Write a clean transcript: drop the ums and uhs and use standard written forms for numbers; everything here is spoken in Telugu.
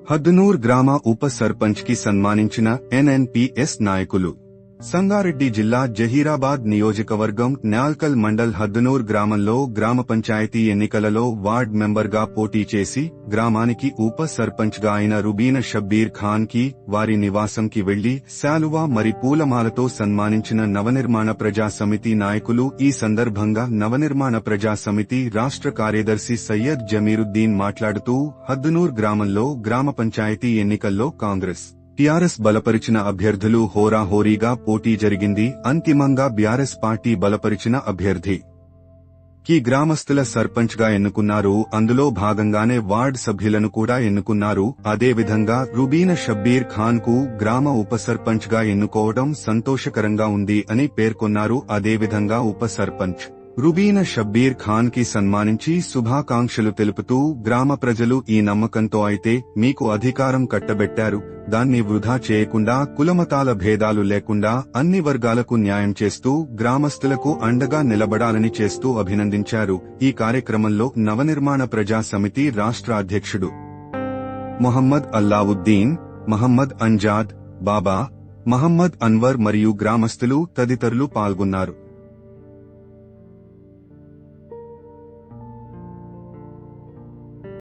హద్దునూర్ గ్రామ ఉప సర్పంచ్ కి సన్మానించిన ఎన్ఎన్పీఎస్ నాయకులు. సంగారెడ్డి జిల్లా జహీరాబాద్ నియోజకవర్గం న్యాల్కల్ మండల్ హద్దునూర్ గ్రామంలో గ్రామ పంచాయతీ ఎన్నికలలో వార్డ్ మెంబర్ గా పోటీ చేసి గ్రామానికి ఉప సర్పంచ్ గా అయిన రుబీన షబ్బీర్ ఖాన్ కి వారి నివాసంకి వెళ్లి శాలువా మరి పూలమాలతో సన్మానించిన నవనిర్మాణ ప్రజా సమితి నాయకులు. ఈ సందర్భంగా నవనిర్మాణ ప్రజా సమితి రాష్ట్ర కార్యదర్శి సయ్యద్ జమీరుద్దీన్ మాట్లాడుతూ హద్దునూర్ గ్రామంలో గ్రామ పంచాయతీ ఎన్నికల్లో కాంగ్రెస్ టీఆర్ఎస్ బలపరిచిన అభ్యర్థులు హోరాహోరీగా పోటీ జరిగింది. అంతిమంగా బీఆర్ఎస్ పార్టీ బలపరిచిన అభ్యర్థి కి గ్రామస్తుల సర్పంచ్ గా ఎన్నుకున్నారు. అందులో భాగంగానే వార్డ్ సభ్యులను కూడా ఎన్నుకున్నారు. అదేవిధంగా రుబీన షబ్బీర్ ఖాన్ కు గ్రామ ఉప సర్పంచ్ గా ఎన్నుకోవడం సంతోషకరంగా ఉంది అని పేర్కొన్నారు. అదేవిధంగా ఉప సర్పంచ్ రుబీన షబ్బీర్ ఖాన్ కి సన్మానించి శుభాకాంక్షలు తెలుపుతూ గ్రామ ప్రజలు ఈ నమ్మకంతో అయితే మీకు అధికారం కట్టబెట్టారు, దాన్ని వృధా చేయకుండా కులమతాల భేదాలు లేకుండా అన్ని వర్గాలకు న్యాయం చేస్తూ గ్రామస్తులకు అండగా నిలబడాలని చేస్తూ అభినందించారు. ఈ కార్యక్రమంలో నవనిర్మాణ ప్రజా సమితి రాష్ట్ర అధ్యక్షుడు మొహమ్మద్ అల్లావుద్దీన్, మహమ్మద్ అంజాద్, బాబా, మహమ్మద్ అన్వర్ మరియు గ్రామస్తులు తదితరులు పాల్గొన్నారు.